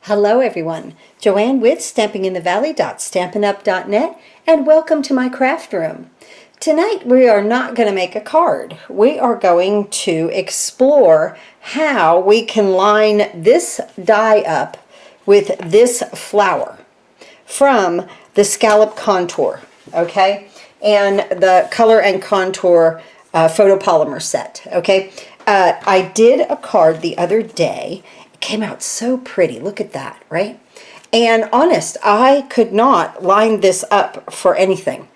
Hello everyone, Joanne with stampinginthevalley.stampinup.net, and welcome to my craft room. Tonight we are not going to make a card. We are going to explore how we can line this die up with this flower from the scallop contour, okay? And the color and contour photopolymer set, okay? I did a card the other day. Came out so pretty. Look at that, right? And honest, I could not line this up for anything.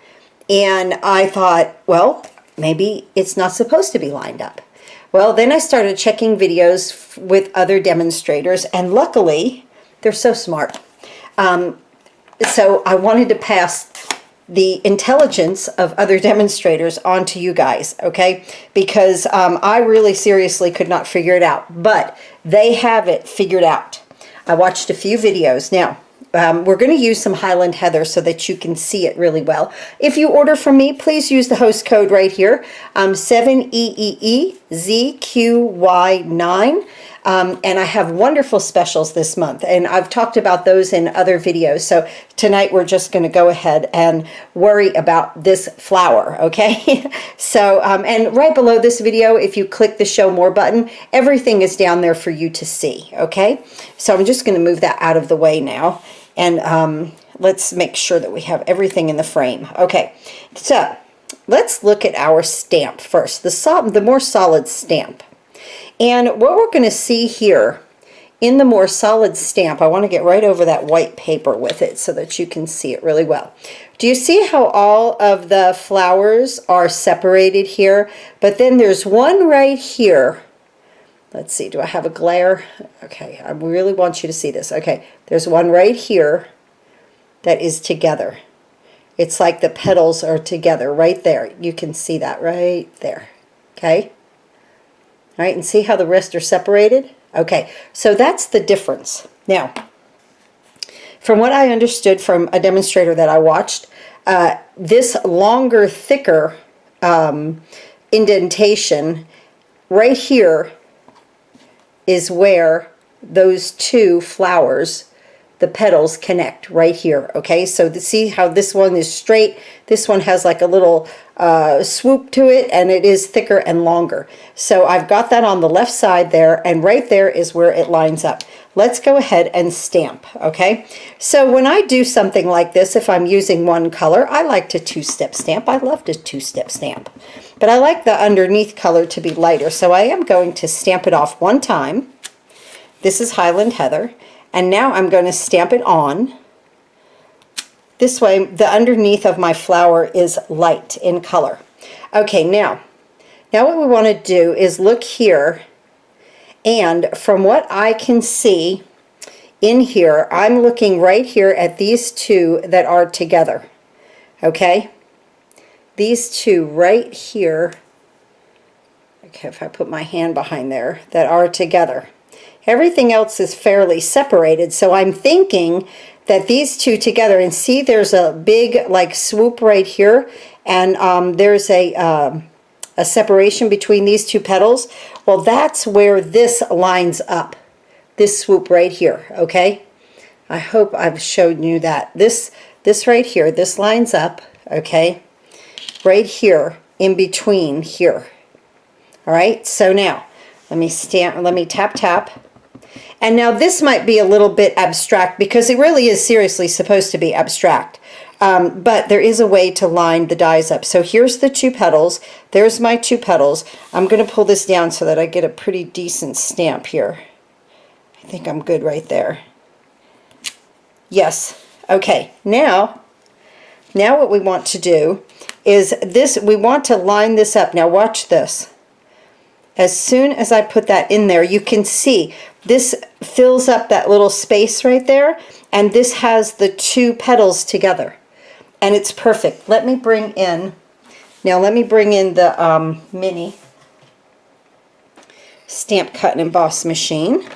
And I thought, well, maybe it's not supposed to be lined up. Well, then I started checking videos with other demonstrators, and luckily, they're so smart. So I wanted to pass the intelligence of other demonstrators onto you guys, okay? Because I really seriously could not figure it out, but they have it figured out. I watched a few videos. Now, we're going to use some Highland Heather so that you can see it really well. If you order from me, please use the host code right here, 7EEEZQY9. And I have wonderful specials this month, and I've talked about those in other videos. So tonight we're just going to go ahead and worry about this flower, okay? So, and right below this video, if you click the show more button, everything is down there for you to see, okay? So I'm just going to move that out of the way now, and let's make sure that we have everything in the frame. Okay, so let's look at our stamp first, the more solid stamp. And what we're going to see here in the more solid stamp, I want to get right over that white paper with it so that you can see it really well. Do you see how all of the flowers are separated here? But then there's one right here. Let's see, do I have a glare? Okay, I really want you to see this. Okay, there's one right here that is together. It's like the petals are together right there. You can see that right there, okay? All right, and see how the rest are separated? Okay, so that's the difference. Now, from what I understood from a demonstrator that I watched, this longer, thicker indentation right here is where those two flowers, the petals, connect right here, okay? So see how this one is straight, this one has like a little swoop to it, and it is thicker and longer. So I've got that on the left side there, and right there is where it lines up. Let's go ahead and stamp, okay? So when I do something like this, if I'm using one color, I like to two-step stamp. I love to two-step stamp. But I like the underneath color to be lighter, so I am going to stamp it off one time. This is Highland Heather. And now I'm going to stamp it on. This way, the underneath of my flower is light in color. Okay, now what we want to do is look here, and from what I can see in here, I'm looking right here at these two that are together. Okay? These two right here, okay, if I put my hand behind there, that are together. Everything else is fairly separated, so I'm thinking that these two together, and see there's a big like swoop right here, and there's a separation between these two petals. Well, that's where this lines up, this swoop right here, okay? I hope I've shown you that. This right here, this lines up, okay? Right here, in between here. All right, so now let me tap. And now this might be a little bit abstract because it really is seriously supposed to be abstract. But there is a way to line the dies up. So here's the two petals. There's my two petals. I'm going to pull this down so that I get a pretty decent stamp here. I think I'm good right there. Yes. Okay. Now what we want to do is this. We want to line this up. Now watch this. As soon as I put that in there, you can see this fills up that little space right there, and this has the two petals together, and it's perfect. Let me bring in the mini stamp, cut, and emboss machine,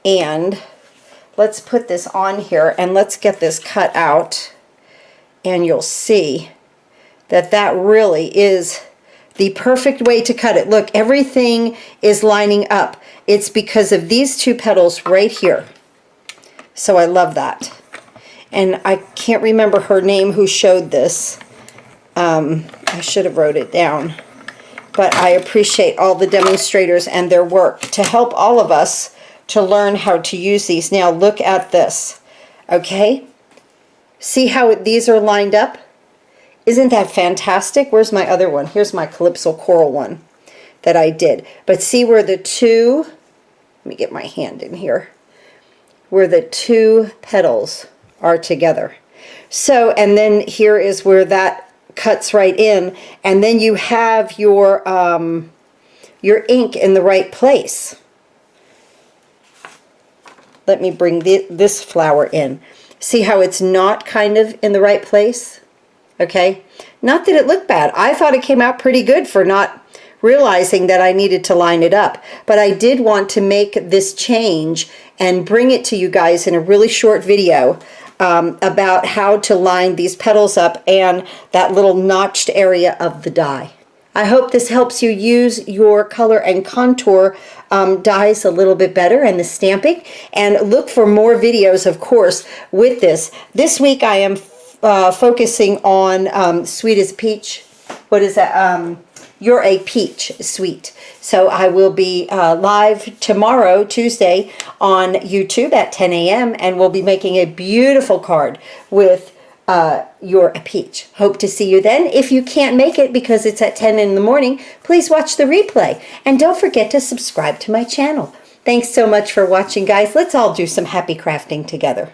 and let's put this on here, and let's get this cut out, and you'll see that that really is the perfect way to cut it. Look, everything is lining up. It's because of these two petals right here. So I love that. And I can't remember her name who showed this. I should have wrote it down. But I appreciate all the demonstrators and their work to help all of us to learn how to use these. Now look at this, okay? See how these are lined up? Isn't that fantastic? Where's my other one? Here's my Calypso Coral one that I did. But see where the two, let me get my hand in here, where the two petals are together. So, and then here is where that cuts right in, and then you have your ink in the right place. Let me bring this flower in. See how it's not kind of in the right place? Okay, not that it looked bad. I thought it came out pretty good for not realizing that I needed to line it up, but I did want to make this change and bring it to you guys in a really short video about how to line these petals up and that little notched area of the die. I hope this helps you use your color and contour dies a little bit better and the stamping. And look for more videos, of course, with this. This week I am focusing on Sweet as Peach. What is that? You're a Peach Sweet. So I will be live tomorrow, Tuesday, on YouTube at 10 a.m. and we'll be making a beautiful card with You're a Peach. Hope to see you then. If you can't make it because it's at 10 in the morning, please watch the replay. And don't forget to subscribe to my channel. Thanks so much for watching, guys. Let's all do some happy crafting together.